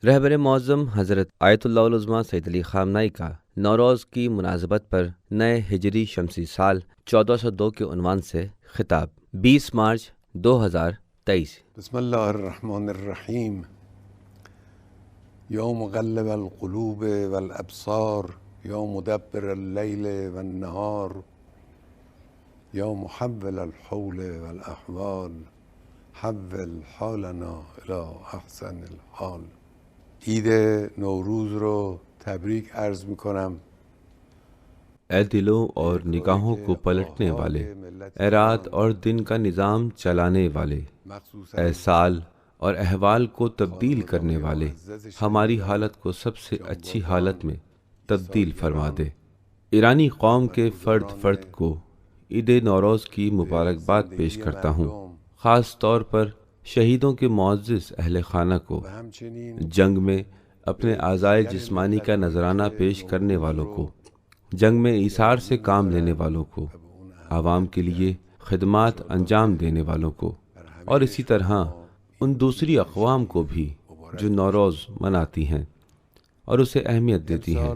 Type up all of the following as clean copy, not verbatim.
رہبر معظم حضرت آیت اللہ العظمیٰ سید علی خامنہئی کا نوروز کی مناسبت پر نئے ہجری شمسی سال 1402 کے عنوان سے خطاب 20 مارچ 2023۔ بسم اللہ الرحمن الرحیم۔ یوم مقلب القلوب والابصار، یوم مدبر اللیل والنہار، یوم محول الحول والاحوال، حول حالنا الی احسن الحال۔ عید نوروز رو تبریک عرض میکنم۔ اے دلوں اور نگاہوں کو پلٹنے والے، اے رات اور دن کا نظام چلانے والے، اے سال اور احوال کو تبدیل کرنے والے، ہماری حالت کو سب سے اچھی حالت میں تبدیل فرما دے۔ ایرانی قوم کے فرد فرد کو عید نوروز کی مبارکباد پیش کرتا ہوں، خاص طور پر شہیدوں کے معزز اہل خانہ کو، جنگ میں اپنے اعضائے جسمانی کا نذرانہ پیش کرنے والوں کو، جنگ میں ایثار سے کام لینے والوں کو، عوام کے لیے خدمات انجام دینے والوں کو، اور اسی طرح ان دوسری اقوام کو بھی جو نوروز مناتی ہیں اور اسے اہمیت دیتی ہیں۔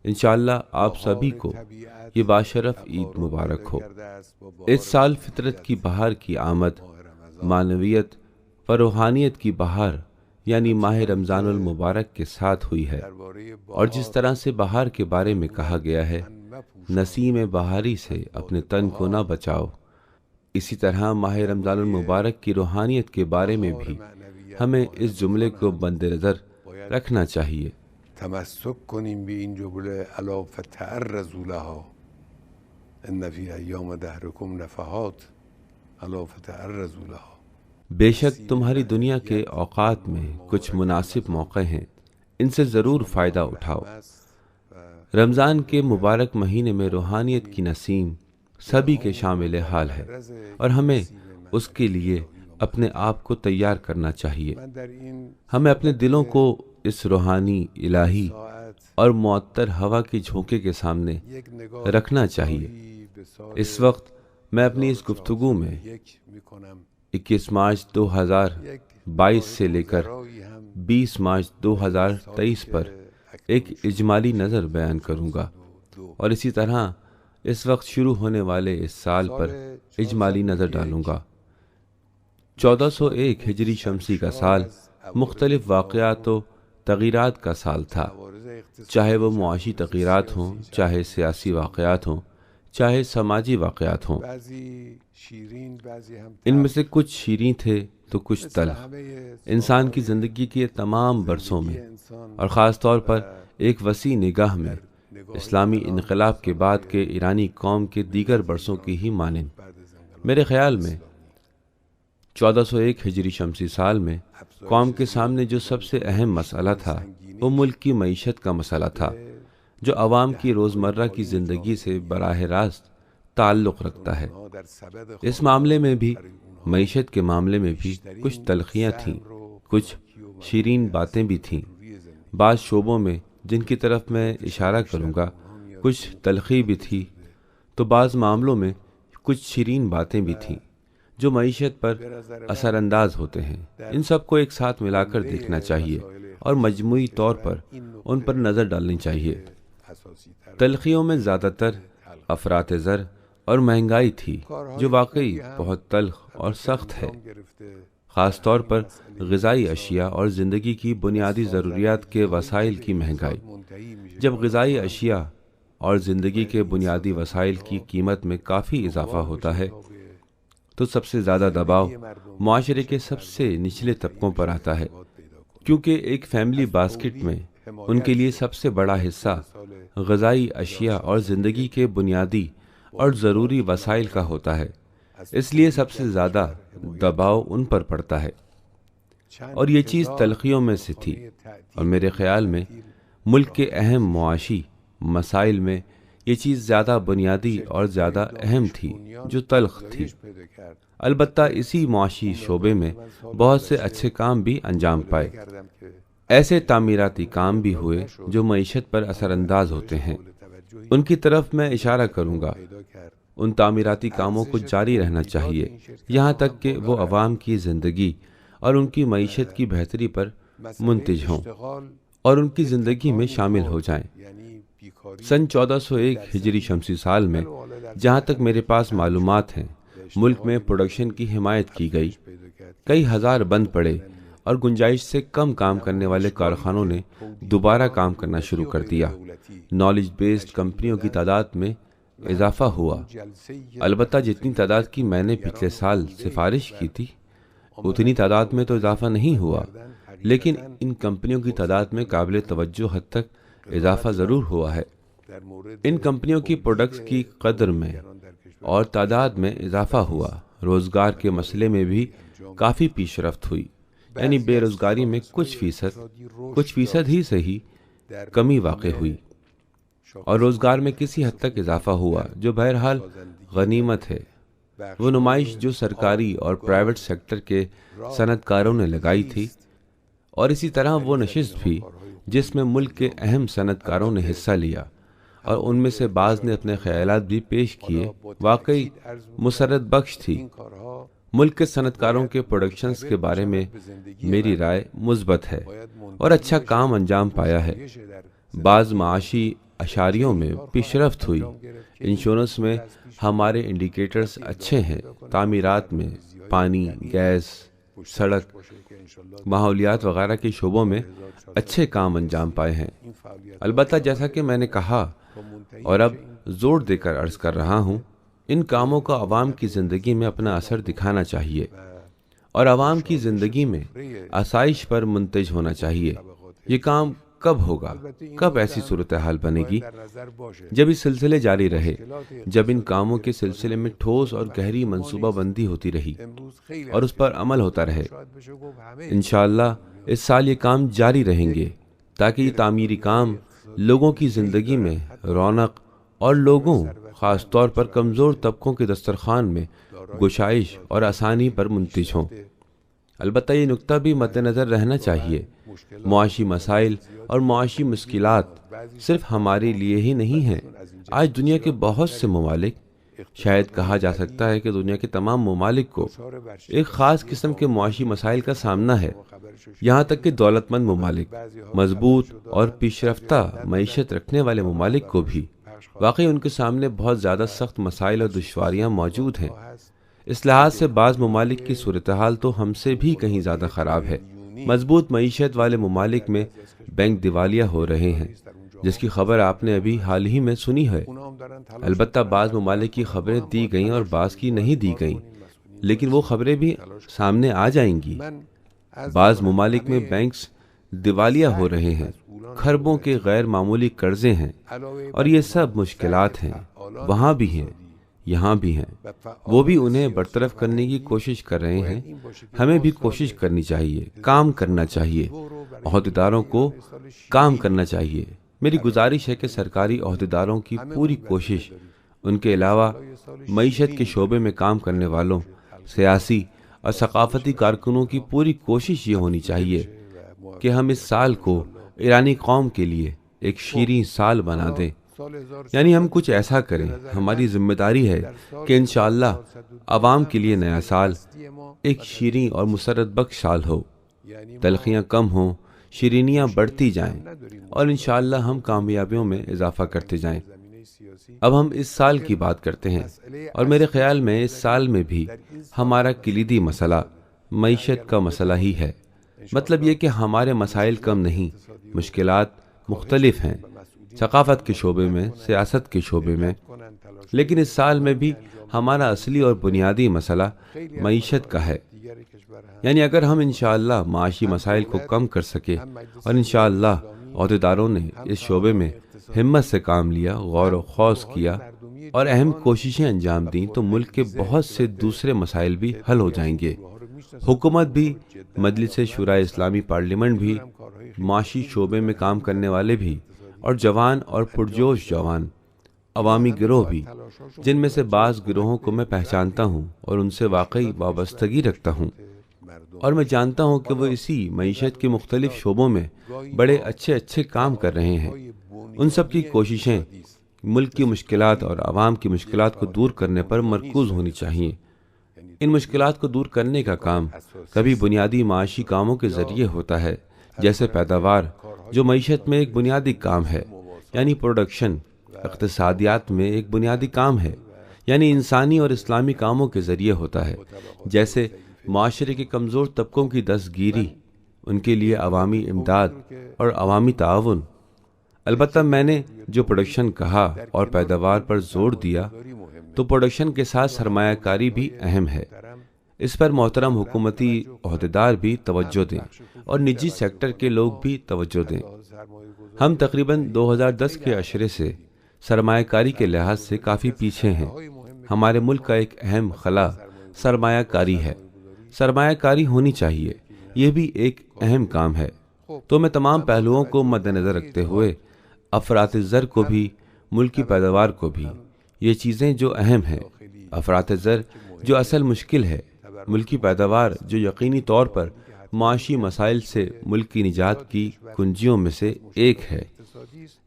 انشاءاللہ آپ سبھی کو یہ باشرف عید مبارک ہو۔ اس سال فطرت کی بہار کی آمد، معنویت و روحانیت کی بہار یعنی ماہ رمضان المبارک کے ساتھ ہوئی ہے، اور جس طرح سے بہار کے بارے میں کہا گیا ہے نسیم بہاری سے اپنے تن کو نہ بچاؤ، اسی طرح ماہ رمضان المبارک کی روحانیت کے بارے میں بھی ہمیں اس جملے کو مد نظر رکھنا چاہیے۔ تمسک کنیم به این جمله الا فتعرضوا لها ان فی ایام دهرکم نفحات الا فتعرضوا لها۔ بے شک تمہاری دنیا کے اوقات میں کچھ مناسب موقع ہیں، ان سے ضرور فائدہ اٹھاؤ۔ رمضان کے مبارک مہینے میں روحانیت کی نسیم سبھی کے شامل حال ہے، اور ہمیں اس کے لیے اپنے آپ کو تیار کرنا چاہیے۔ ہمیں اپنے دلوں کو اس روحانی، الہی اور معطر ہوا کی جھونکے کے سامنے رکھنا چاہیے۔ اس وقت میں اپنی اس گفتگو میں 21 مارچ 2022 سے لے کر 20 مارچ 2023 پر ایک اجمالی نظر بیان کروں گا، اور اسی طرح اس وقت شروع ہونے والے اس سال پر اجمالی نظر ڈالوں گا۔ 1401 ہجری شمسی کا سال مختلف واقعات و تغیرات کا سال تھا، چاہے وہ معاشی تغیرات ہوں، چاہے سیاسی واقعات ہوں، چاہے سماجی واقعات ہوں۔ ان میں سے کچھ شیریں تھے تو کچھ تلخ۔ انسان کی زندگی کے تمام برسوں میں، اور خاص طور پر ایک وسیع نگاہ میں، اسلامی انقلاب کے بعد کے ایرانی قوم کے دیگر برسوں کی ہی مانند، میرے خیال میں 1401 ہجری شمسی سال میں قوم کے سامنے جو سب سے اہم مسئلہ تھا وہ ملک کی معیشت کا مسئلہ تھا، جو عوام کی روزمرہ کی زندگی سے براہ راست تعلق رکھتا ہے۔ اس معاملے میں بھی، معیشت کے معاملے میں بھی کچھ تلخیاں تھیں، کچھ شیرین باتیں بھی تھیں۔ بعض شعبوں میں جن کی طرف میں اشارہ کروں گا کچھ تلخی بھی تھی، تو بعض معاملوں میں کچھ شیرین باتیں بھی تھیں جو معیشت پر اثر انداز ہوتے ہیں۔ ان سب کو ایک ساتھ ملا کر دیکھنا چاہیے اور مجموعی طور پر ان پر نظر ڈالنی چاہیے۔ تلخیوں میں زیادہ تر افراط زر اور مہنگائی تھی، جو واقعی بہت تلخ اور سخت ہے، خاص طور پر غذائی اشیاء اور زندگی کی بنیادی ضروریات کے وسائل کی مہنگائی۔ جب غذائی اشیاء اور زندگی کے بنیادی وسائل کی قیمت میں کافی اضافہ ہوتا ہے تو سب سے زیادہ دباؤ معاشرے کے سب سے نچلے طبقوں پر آتا ہے، کیونکہ ایک فیملی باسکٹ میں ان کے لیے سب سے بڑا حصہ غذائی اشیاء اور زندگی کے بنیادی اور ضروری وسائل کا ہوتا ہے، اس لیے سب سے زیادہ دباؤ ان پر پڑتا ہے، اور یہ چیز تلخیوں میں سے تھی۔ اور میرے خیال میں ملک کے اہم معاشی مسائل میں یہ چیز زیادہ بنیادی اور زیادہ اہم تھی جو تلخ تھی۔ البتہ اسی معاشی شعبے میں بہت سے اچھے کام بھی انجام پائے، ایسے تعمیراتی کام بھی ہوئے جو معیشت پر اثر انداز ہوتے ہیں، ان کی طرف میں اشارہ کروں گا۔ ان تعمیراتی کاموں کو جاری رہنا چاہیے یہاں تک کہ وہ عوام کی زندگی اور ان کی معیشت کی بہتری پر منتج ہوں اور ان کی زندگی میں شامل ہو جائیں۔ سن 1401 ہجری شمسی سال میں جہاں تک میرے پاس معلومات ہیں ملک میں پروڈکشن کی حمایت کی گئی، کئی ہزار بند پڑے اور گنجائش سے کم کام کرنے والے کارخانوں نے دوبارہ کام کرنا شروع کر دیا۔ نالج بیسڈ کمپنیوں کی تعداد میں اضافہ ہوا، البتہ جتنی تعداد کی میں نے پچھلے سال سفارش کی تھی اتنی تعداد میں تو اضافہ نہیں ہوا، لیکن ان کمپنیوں کی تعداد میں قابل توجہ حد تک اضافہ ضرور ہوا ہے۔ ان کمپنیوں کی پروڈکٹس کی قدر میں اور تعداد میں اضافہ ہوا، روزگار کے مسئلے میں بھی کافی پیش رفت ہوئی، یعنی بے روزگاری میں کچھ فیصد ہی صحیح کمی واقع ہوئی اور روزگار میں کسی حد تک اضافہ ہوا، جو بہرحال غنیمت ہے۔ وہ نمائش جو سرکاری اور پرائیویٹ سیکٹر کے صنعت کاروں نے لگائی تھی، اور اسی طرح وہ نشست بھی جس میں ملک کے اہم صنعت کاروں نے حصہ لیا اور ان میں سے بعض نے اپنے خیالات بھی پیش کیے، واقعی مسرت بخش تھی۔ ملک کے صنعت کاروں کے پروڈکشنز کے بارے میں میری رائے مثبت ہے اور اچھا کام انجام پایا ہے۔ بعض معاشی اشاریوں میں پیش رفت ہوئی، انشورنس میں ہمارے انڈیکیٹرز اچھے ہیں، تعمیرات میں، پانی، گیس، سڑک، ماحولیات وغیرہ کے شعبوں میں اچھے کام انجام پائے ہیں۔ البتہ جیسا کہ میں نے کہا اور اب زور دے کر عرض کر رہا ہوں، ان کاموں کا عوام کی زندگی میں اپنا اثر دکھانا چاہیے اور عوام کی زندگی میں آسائش پر منتج ہونا چاہیے۔ یہ کام کب ہوگا؟ کب ایسی صورتحال بنے گی؟ جب یہ سلسلے جاری رہے، جب ان کاموں کے سلسلے میں ٹھوس اور گہری منصوبہ بندی ہوتی رہی اور اس پر عمل ہوتا رہے۔ انشاءاللہ اس سال یہ کام جاری رہیں گے تاکہ یہ تعمیری کام لوگوں کی زندگی میں رونق اور لوگوں، خاص طور پر کمزور طبقوں کے دسترخوان میں گشائش اور آسانی پر منتج ہوں۔ البتہ یہ نکتہ بھی مد نظر رہنا چاہیے، معاشی مسائل اور معاشی مشکلات صرف ہمارے لیے ہی نہیں ہیں۔ آج دنیا کے بہت سے ممالک، شاید کہا جا سکتا ہے کہ دنیا کے تمام ممالک کو ایک خاص قسم کے معاشی مسائل کا سامنا ہے، یہاں تک کہ دولت مند ممالک، مضبوط اور پیش رفتہ معیشت رکھنے والے ممالک کو بھی واقعی ان کے سامنے بہت زیادہ سخت مسائل اور دشواریاں موجود ہیں۔ اس لحاظ سے بعض ممالک کی صورتحال تو ہم سے بھی کہیں زیادہ خراب ہے۔ مضبوط معیشت والے ممالک میں بینک دیوالیہ ہو رہے ہیں، جس کی خبر آپ نے ابھی حال ہی میں سنی ہے۔ البتہ بعض ممالک کی خبریں دی گئیں اور بعض کی نہیں دی گئیں، لیکن وہ خبریں بھی سامنے آ جائیں گی۔ بعض ممالک میں بینکس دیوالیہ ہو رہے ہیں، کھربوں کے غیر معمولی قرضے ہیں، اور یہ سب مشکلات ہیں، وہاں بھی ہیں، یہاں بھی ہیں۔ وہ بھی انہیں برطرف کرنے کی کوشش کر رہے ہیں۔ ہمیں بھی کوشش کرنی چاہیے، کام کرنا چاہیے، عہدیداروں کو کام کرنا چاہیے۔ میری گزارش ہے کہ سرکاری عہدیداروں کی پوری کوشش، ان کے علاوہ معیشت کے شعبے میں کام کرنے والوں، سیاسی اور ثقافتی کارکنوں کی پوری کوشش یہ ہونی چاہیے کہ ہم اس سال کو ایرانی قوم کے لیے ایک شیریں سال بنا دیں، یعنی ہم کچھ ایسا کریں۔ ہماری ذمہ داری ہے کہ انشاءاللہ عوام کے لیے نیا سال ایک شیریں اور مسرت بخش سال ہو، تلخیاں کم ہوں، شیرینیاں بڑھتی جائیں اور انشاءاللہ ہم کامیابیوں میں اضافہ کرتے جائیں۔ اب ہم اس سال کی بات کرتے ہیں، اور میرے خیال میں اس سال میں بھی ہمارا کلیدی مسئلہ معیشت کا مسئلہ ہی ہے۔ مطلب یہ کہ ہمارے مسائل کم نہیں، مشکلات مختلف ہیں، ثقافت کے شعبے میں، سیاست کے شعبے میں، لیکن اس سال میں بھی ہمارا اصلی اور بنیادی مسئلہ معیشت کا ہے۔ یعنی اگر ہم انشاءاللہ معاشی مسائل کو کم کر سکے اور انشاءاللہ عہدیداروں نے اس شعبے میں ہمت سے کام لیا، غور و خوض کیا اور اہم کوششیں انجام دیں، تو ملک کے بہت سے دوسرے مسائل بھی حل ہو جائیں گے۔ حکومت بھی، مجلس شورائے اسلامی پارلیمنٹ بھی، معاشی شعبے میں کام کرنے والے بھی، اور جوان اور پرجوش جوان عوامی گروہ بھی، جن میں سے بعض گروہوں کو میں پہچانتا ہوں اور ان سے واقعی وابستگی رکھتا ہوں، اور میں جانتا ہوں کہ وہ اسی معیشت کے مختلف شعبوں میں بڑے اچھے کام کر رہے ہیں۔ ان سب کی کوششیں ملک کی مشکلات اور عوام کی مشکلات کو دور کرنے پر مرکوز ہونی چاہیے۔ ان مشکلات کو دور کرنے کا کام کبھی بنیادی معاشی کاموں کے ذریعے ہوتا ہے، جیسے پیداوار جو معیشت میں ایک بنیادی کام ہے، یعنی پروڈکشن اقتصادیات میں ایک بنیادی کام ہے، یعنی انسانی اور اسلامی کاموں کے ذریعے ہوتا ہے، جیسے معاشرے کے کمزور طبقوں کی دستگیری، ان کے لیے عوامی امداد اور عوامی تعاون۔ البتہ میں نے جو پروڈکشن کہا اور پیداوار پر زور دیا، تو پروڈکشن کے ساتھ سرمایہ کاری بھی اہم ہے۔ اس پر محترم حکومتی عہدیدار بھی توجہ دیں اور نجی سیکٹر کے لوگ بھی توجہ دیں۔ ہم تقریباً 2010 کے عشرے سے سرمایہ کاری کے لحاظ سے کافی پیچھے ہیں۔ ہمارے ملک کا ایک اہم خلا سرمایہ کاری ہے۔ سرمایہ کاری ہونی چاہیے، یہ بھی ایک اہم کام ہے۔ تو میں تمام پہلوؤں کو مد نظر رکھتے ہوئے افراط زر کو بھی، ملکی پیداوار کو بھی، یہ چیزیں جو اہم ہیں، افراط زر جو اصل مشکل ہے، ملکی پیداوار جو یقینی طور پر معاشی مسائل سے ملک کی نجات کی کنجیوں میں سے ایک ہے،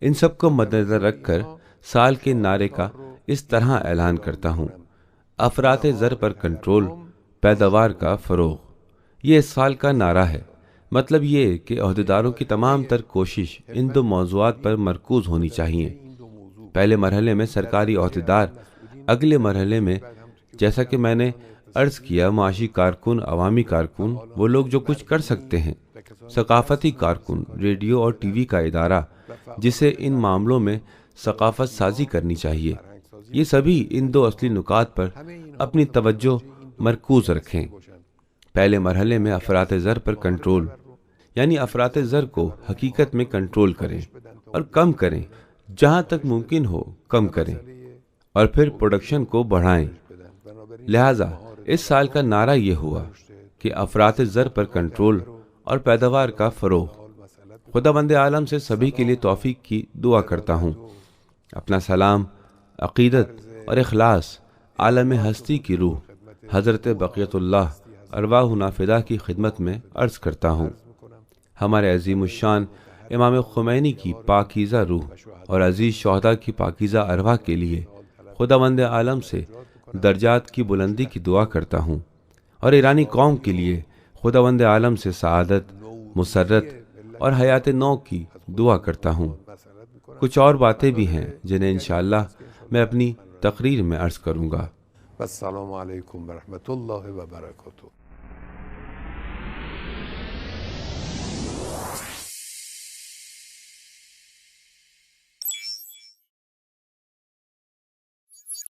ان سب کو مد نظر رکھ کر سال کے نعرے کا اس طرح اعلان کرتا ہوں: افراط زر پر کنٹرول، پیداوار کا فروغ۔ یہ اس سال کا نعرہ ہے۔ مطلب یہ کہ عہدیداروں کی تمام تر کوشش ان دو موضوعات پر مرکوز ہونی چاہیے۔ پہلے مرحلے میں سرکاری عہدیدار، اگلے مرحلے میں جیسا کہ میں نے عرض کیا معاشی کارکن، عوامی کارکن، وہ لوگ جو کچھ کر سکتے ہیں، ثقافتی کارکن، ریڈیو اور ٹی وی کا ادارہ جسے ان معاملوں میں ثقافت سازی کرنی چاہیے، یہ سبھی ان دو اصلی نکات پر اپنی توجہ مرکوز رکھیں۔ پہلے مرحلے میں افراط زر پر کنٹرول، یعنی افراط زر کو حقیقت میں کنٹرول کریں اور کم کریں، جہاں تک ممکن ہو کم کریں، اور پھر پروڈکشن کو بڑھائیں۔ لہٰذا اس سال کا نعرہ یہ ہوا کہ افراط زر پر کنٹرول اور پیداوار کا فروغ۔ خداوند عالم سے سبھی کے لیے توفیق کی دعا کرتا ہوں۔ اپنا سلام، عقیدت اور اخلاص عالم ہستی کی روح حضرت بقیت اللہ ارواح نافدہ کی خدمت میں عرض کرتا ہوں۔ ہمارے عظیم الشان امام خمینی کی پاکیزہ روح اور عزیز شہداء کی پاکیزہ ارواح کے لیے خداوند عالم سے درجات کی بلندی کی دعا کرتا ہوں، اور ایرانی قوم کے لیے خداوند عالم سے سعادت، مسرت اور حیات نو کی دعا کرتا ہوں۔ کچھ اور باتیں بھی ہیں جنہیں انشاءاللہ میں اپنی تقریر میں عرض کروں گا۔ السلام علیکم ورحمۃ اللہ وبرکاتہ۔